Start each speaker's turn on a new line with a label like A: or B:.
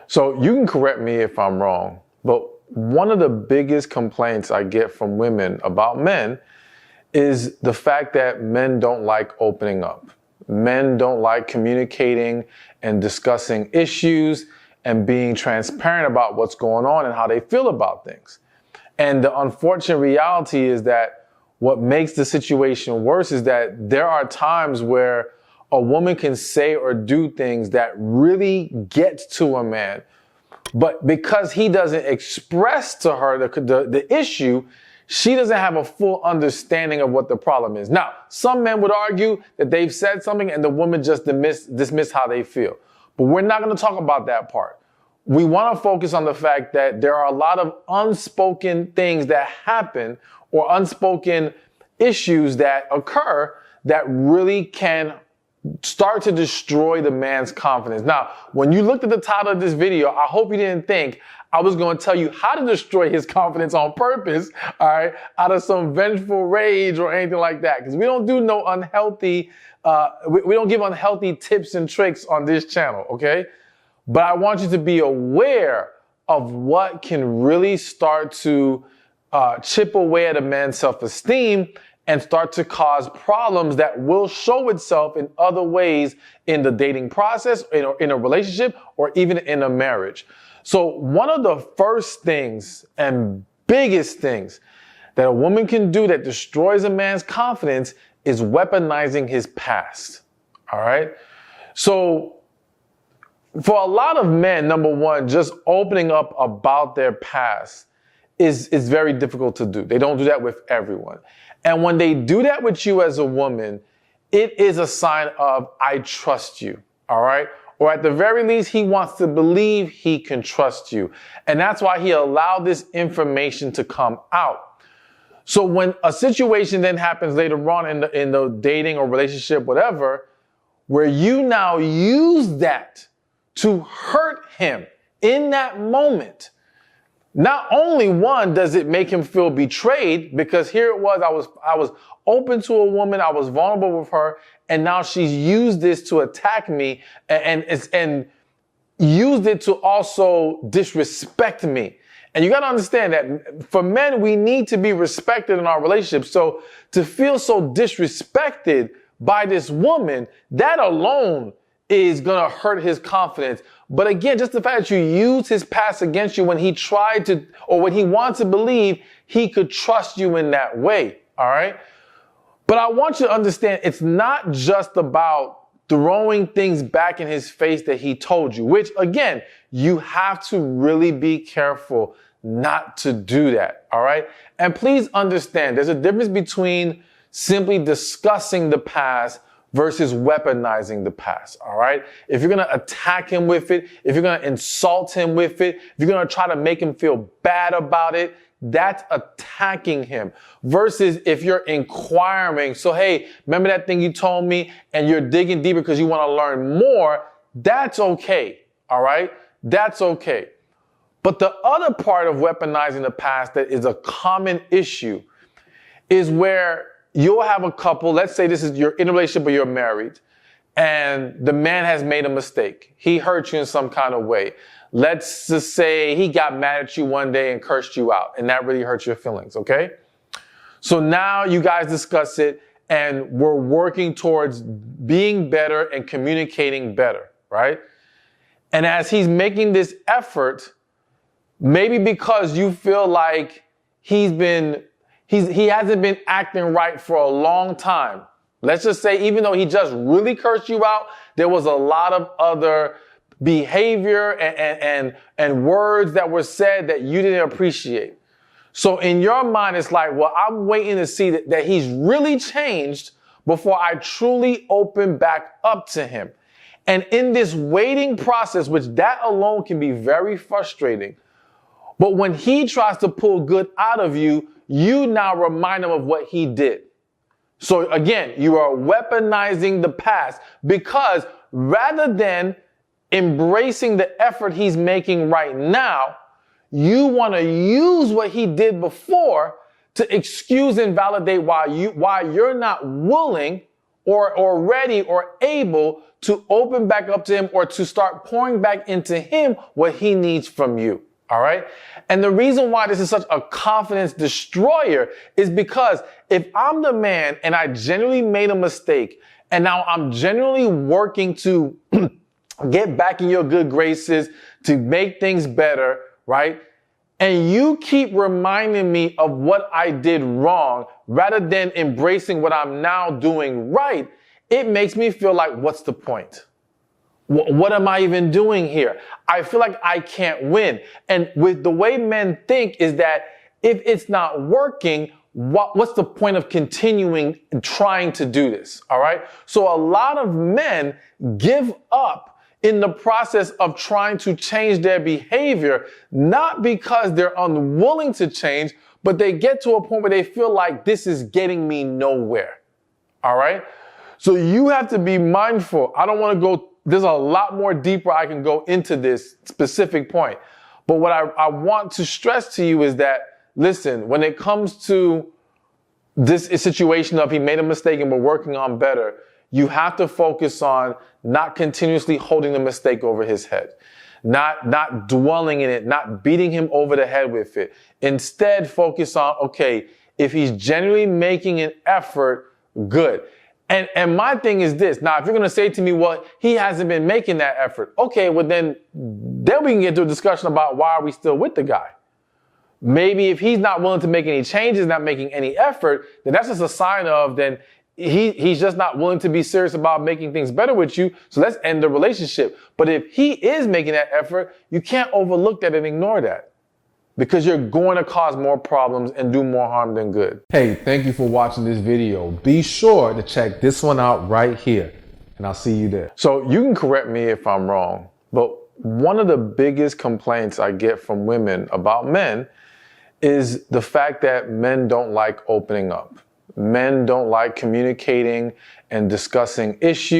A: So you can correct me if I'm wrong, but one of the biggest complaints I get from women about men is the fact that men don't like opening up. Men don't like communicating and discussing issues and being transparent about what's going on and how they feel about things. And the unfortunate reality is that what makes the situation worse is that there are times where a woman can say or do things that really get to a man, but because he doesn't express to her the issue, she doesn't have a full understanding of what the problem is. Now, some men would argue that they've said something and the woman just dismiss how they feel. But we're not going to talk about that part. We want to focus on the fact that there are a lot of unspoken things that happen or unspoken issues that occur that really can start to destroy the man's confidence. Now, when you looked at the title of this video, I hope you didn't think I was going to tell you how to destroy his confidence on purpose, all right, out of some vengeful rage or anything like that. Because we don't do no unhealthy, we don't give unhealthy tips and tricks on this channel, okay? But I want you to be aware of what can really start to chip away at a man's self-esteem and start to cause problems that will show itself in other ways in the dating process, in a relationship, or even in a marriage. So one of the first things and biggest things that a woman can do that destroys a man's confidence is weaponizing his past. All right? So for a lot of men, number one, just opening up about their past is very difficult to do. They don't do that with everyone. And when they do that with you as a woman, it is a sign of, I trust you, all right? Or at the very least, he wants to believe he can trust you. And that's why he allowed this information to come out. So when a situation then happens later on in the dating or relationship, whatever, where you now use that to hurt him in that moment, not only one, does it make him feel betrayed, because here it was, I was open to a woman, I was vulnerable with her, and now she's used this to attack me and used it to also disrespect me. And you got to understand that for men, we need to be respected in our relationships. So to feel so disrespected by this woman, that alone is going to hurt his confidence. But again, just the fact that you use his past against you when he tried to, or when he wants to believe he could trust you in that way. All right. But I want you to understand, it's not just about throwing things back in his face that he told you, which again, you have to really be careful not to do that. All right. And please understand, there's a difference between simply discussing the past versus weaponizing the past, all right? If you're going to attack him with it, if you're going to insult him with it, if you're going to try to make him feel bad about it, that's attacking him. Versus if you're inquiring, so hey, remember that thing you told me, and you're digging deeper because you want to learn more, that's okay, all right? That's okay. But the other part of weaponizing the past that is a common issue is where you'll have a couple, let's say you're in a relationship or you're married, and the man has made a mistake. He hurt you in some kind of way. Let's just say he got mad at you one day and cursed you out, and that really hurt your feelings, okay? So now you guys discuss it, and we're working towards being better and communicating better, right? And as he's making this effort, maybe because you feel like he hasn't been acting right for a long time. Let's just say, even though he just really cursed you out, there was a lot of other behavior and words that were said that you didn't appreciate. So in your mind, it's like, well, I'm waiting to see that he's really changed before I truly open back up to him. And in this waiting process, which that alone can be very frustrating, but when he tries to pull good out of you, you now remind him of what he did. So again, you are weaponizing the past, because rather than embracing the effort he's making right now, you want to use what he did before to excuse and validate why you're not willing or ready or able to open back up to him or to start pouring back into him what he needs from you. All right. And the reason why this is such a confidence destroyer is because if I'm the man and I genuinely made a mistake and now I'm genuinely working to get back in your good graces, to make things better, right? And you keep reminding me of what I did wrong rather than embracing what I'm now doing right, it makes me feel like, what's the point? What am I even doing here? I feel like I can't win. And with the way men think is that if it's not working, what's the point of continuing trying to do this? All right. So a lot of men give up in the process of trying to change their behavior, not because they're unwilling to change, but they get to a point where they feel like this is getting me nowhere. All right. So you have to be mindful. I don't want to go, there's a lot more deeper I can go into this specific point. But what I want to stress to you is that, listen, when it comes to this situation of he made a mistake and we're working on better, you have to focus on not continuously holding the mistake over his head, not dwelling in it, not beating him over the head with it. Instead, focus on, okay, if he's genuinely making an effort, good. And my thing is this. Now, if you're going to say to me, well, he hasn't been making that effort. Okay, well, then we can get to a discussion about why are we still with the guy. Maybe if he's not willing to make any changes, not making any effort, then that's just a sign of then he's just not willing to be serious about making things better with you. So let's end the relationship. But if he is making that effort, you can't overlook that and ignore that, because you're going to cause more problems and do more harm than good. Hey, thank you for watching this video. Be sure to check this one out right here, and I'll see you there. So you can correct me if I'm wrong, but one of the biggest complaints I get from women about men is the fact that men don't like opening up. Men don't like communicating and discussing issues.